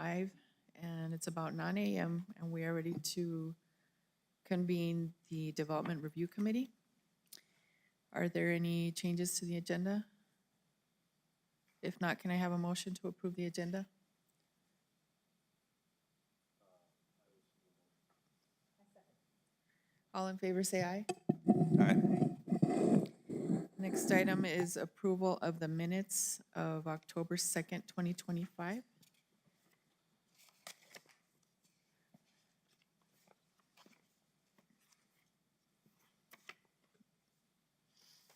2025, and it's about 9 a.m., and we are ready to convene the Development Review Committee. Are there any changes to the agenda? If not, can I have a motion to approve the agenda? All in favor, say aye. Aye. Next item is approval of the minutes of October 2nd, 2025.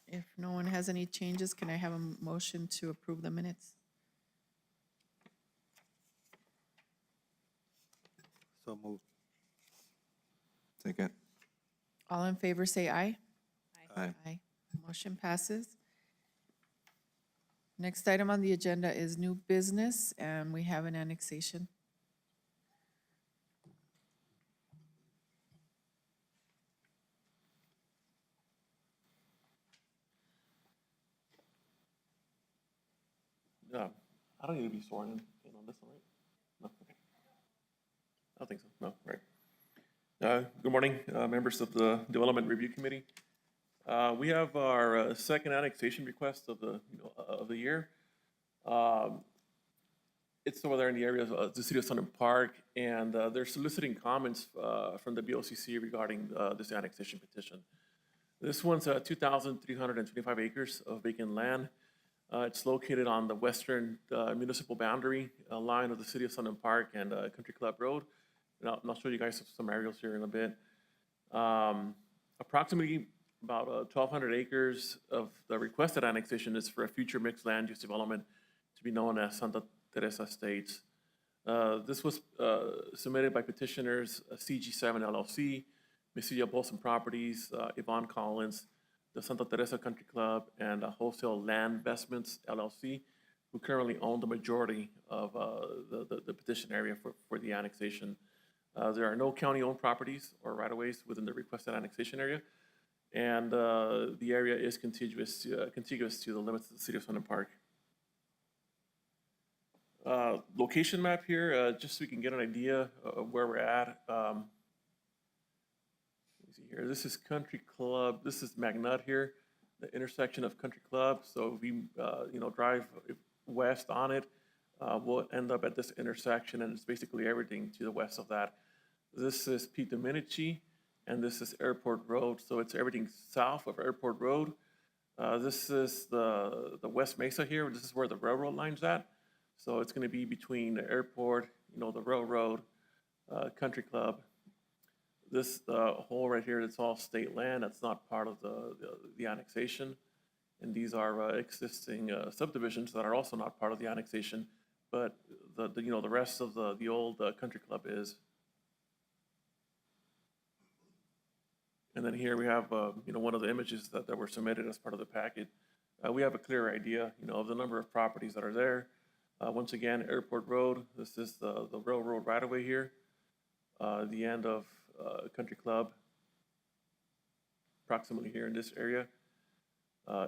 If no one has any changes, can I have a motion to approve the minutes? So moved. Second. All in favor, say aye. Aye. Aye. Motion passes. Next item on the agenda is new business, and we have an annexation. I don't need to be sworn in on this one, right? No, okay. I don't think so. No, right. Good morning, members of the Development Review Committee. We have our second annexation request of the year. It's over there in the area of the city of Sunland Park, and they're soliciting comments from the BOCC regarding this annexation petition. This one's 2,325 acres of vacant land. It's located on the western municipal boundary line of the city of Sunland Park and Country Club Road. And I'll show you guys some aerials here in a bit. Approximately about 1,200 acres of the requested annexation is for a future mixed land use development to be known as Santa Teresa Estates. This was submitted by petitioners CG7 LLC, Mesilla Bolson Properties, Yvonne Collins, the Santa Teresa Country Club, and Wholesale Land Investments LLC, who currently own the majority of the petition area for the annexation. There are no county-owned properties or right-of-ways within the requested annexation area, and the area is contiguous to the limits of the city of Sunland Park. Location map here, just so we can get an idea of where we're at. See here, this is Country Club. This is McNutt here, the intersection of Country Club. So if we, drive west on it, we'll end up at this intersection, and it's basically everything to the west of that. This is Pete Domenici, and this is Airport Road. So it's everything south of Airport Road. This is the West Mesa here. This is where the railroad line's at. So it's going to be between the airport, the railroad, Country Club. This whole right here, it's all state land. That's not part of the annexation. And these are existing subdivisions that are also not part of the annexation. But the rest of the old Country Club is. And then here we have one of the images that were submitted as part of the packet. We have a clear idea of the number of properties that are there. Once again, Airport Road. This is the railroad right away here. The end of Country Club, approximately here in this area.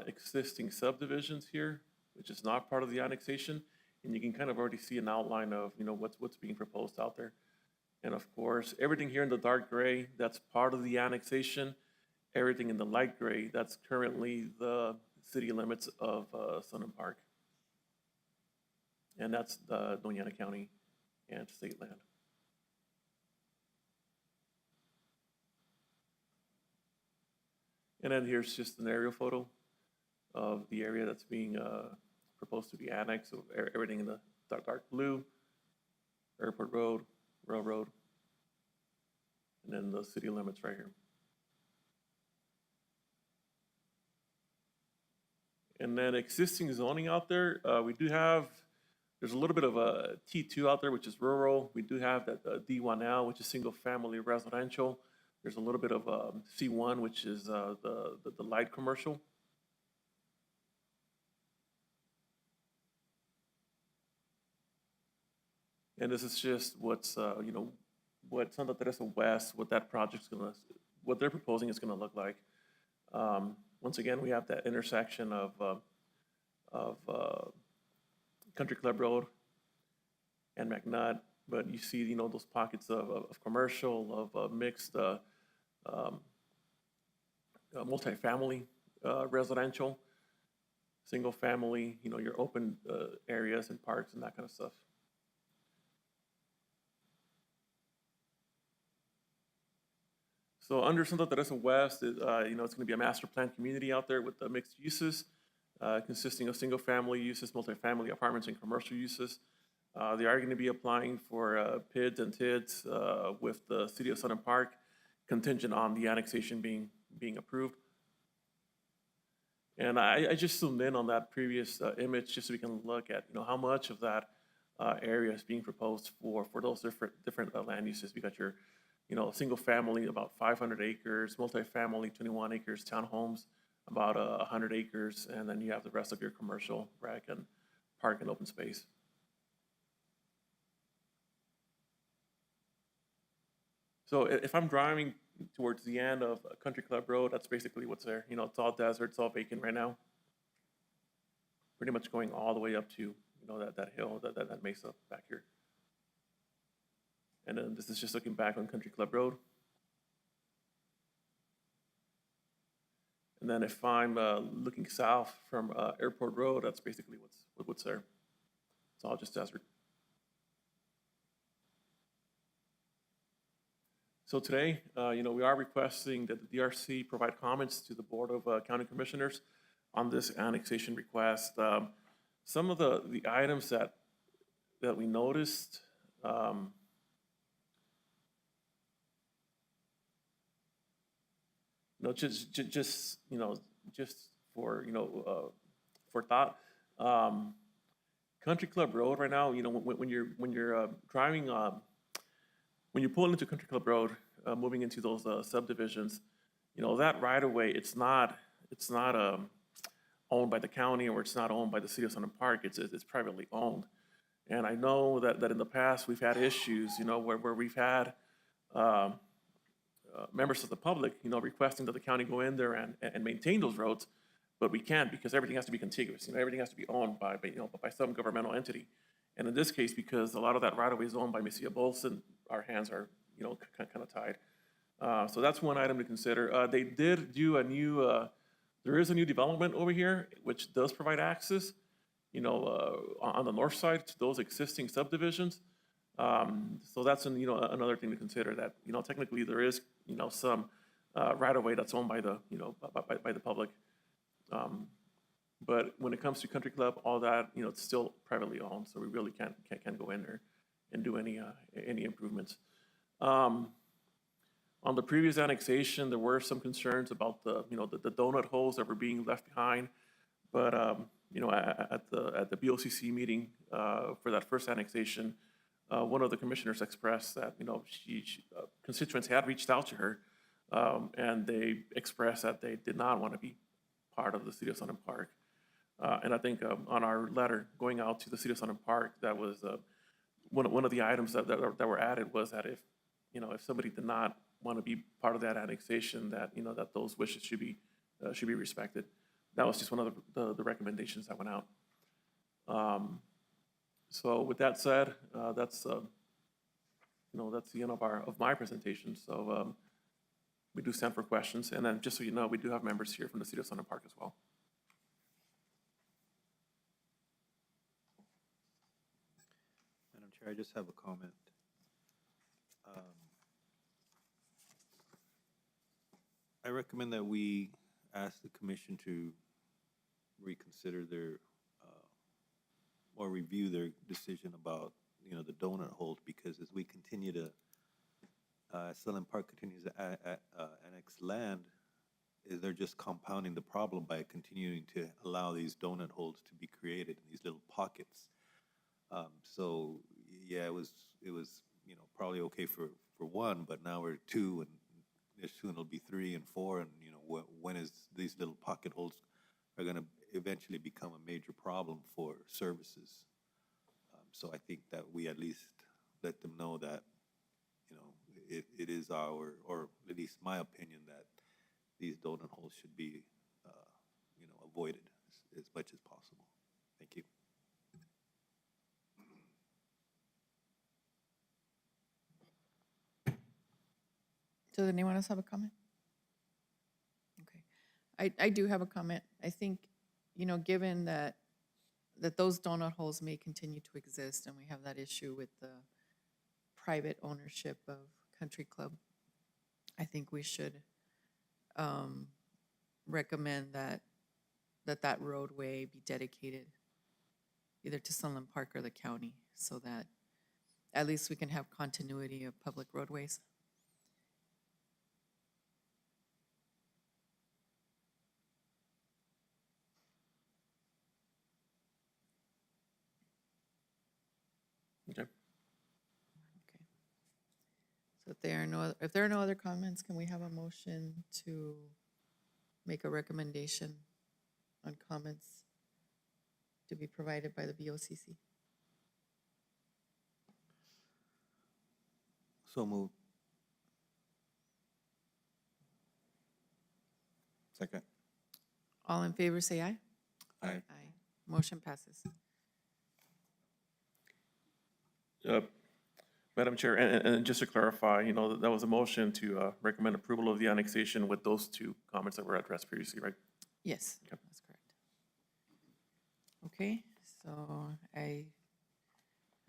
Existing subdivisions here, which is not part of the annexation, and you can kind of already see an outline of what's being proposed out there. And of course, everything here in the dark gray, that's part of the annexation. Everything in the light gray, that's currently the city limits of Sunland Park. And that's Doña County and state land. And then here's just an aerial photo of the area that's being proposed to be annexed. So everything in the dark blue, Airport Road, Railroad, and then the city limits right here. And then existing zoning out there, we do have, there's a little bit of a T2 out there, which is rural. We do have that D1L, which is single family residential. There's a little bit of C1, which is the light commercial. And this is just what's, what Santa Teresa West, what that project's what they're proposing is gonna look like. Once again, we have that intersection of Country Club Road and McNutt, But you see, those pockets of commercial, of mixed um, multifamily residential, single family, your open areas and parks and that kind of stuff. So under Santa Teresa West, it's going to be a master plan community out there with mixed uses, consisting of single family uses, multifamily apartments, and commercial uses. They are going to be applying for PIDs and TIDs with the City of Sun Park, contingent on the annexation being approved. And I just zoomed in on that previous image just so we can look at how much of that area is being proposed for those different land uses. We got your single family about 500 acres, multifamily 21 acres, townhomes about 100 acres, and then you have the rest of your commercial, rec, and park and open space. So if I'm driving towards the end of Country Club Road, that's basically what's there. It's all desert, it's all vacant right now. Pretty much going all the way up to that hill, that mesa back here. And then this is just looking back on Country Club Road. And then if I'm looking south from Airport Road, that's basically what's there. It's all just desert. So today, we are requesting that the DRC provide comments to the Board of County Commissioners on this annexation request. Some of the items that we noticed, just for thought. Country Club Road right now, when you're driving, when you pull into Country Club Road, moving into those subdivisions, that right of way, it's not owned by the county, or it's not owned by the City of Sun Park. It's privately owned. And I know that in the past we've had issues, where we've had members of the public, requesting that the county go in there and maintain those roads, but we can't because everything has to be contiguous. Everything has to be owned by some governmental entity. And in this case, because a lot of that right-of-way is owned by Messiah Bolson, our hands are, kind of tied. So that's one item to consider. They did do there is a new development over here, which does provide access, on the north side to those existing subdivisions. So that's another thing to consider, that technically there is some right-of-way that's owned by the by the public. But when it comes to Country Club, all that it's still privately owned, so we really can't go in there and do any improvements. On the previous annexation, there were some concerns about the donut holes that were being left behind, but at the BOCC meeting for that first annexation, one of the commissioners expressed that constituents had reached out to her, and they expressed that they did not want to be part of the City of Sun Park. And I think on our letter going out to the City of Sun Park, that was one of the items that were added, was that if somebody did not want to be part of that annexation, that that those wishes should be respected. That was just one of the recommendations that went out. So with that said, that's that's the end of my presentation. So we do stand for questions, and then just so you know, we do have members here from the City of Sun Park as well. Madam Chair, I just have a comment. I recommend that we ask the commission to reconsider their or review their decision about the donut holes, because as we continue to Sunland Park continues to annex land, they're just compounding the problem by continuing to allow these donut holes to be created in these little pockets. So yeah, it was probably okay for one, but now we're two, and soon it'll be 3 and 4, and when is these little pocket holes are going to eventually become a major problem for services. So I think that we at least let them know that it is our, or at least my opinion, that these donut holes should be avoided as much as possible. Thank you. Does anyone else have a comment? Okay. I do have a comment. I think, given that those donut holes may continue to exist and we have that issue with the private ownership of Country Club, I think we should recommend that roadway be dedicated either to Sunland Park or the county, so that at least we can have continuity of public roadways. Okay. Okay. So if there are no other comments, can we have a motion to make a recommendation on comments to be provided by the BOCC? So moved. Second. All in favor, say aye. Aye. Aye. Motion passes. Madam Chair, and just to clarify, that was a motion to recommend approval of the annexation with those two comments that were addressed previously, right? Yes, Okay. that's correct. Okay, so I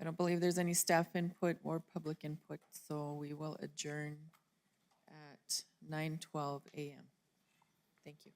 don't believe there's any staff input or public input, so we will adjourn at 9:12 a.m. Thank you.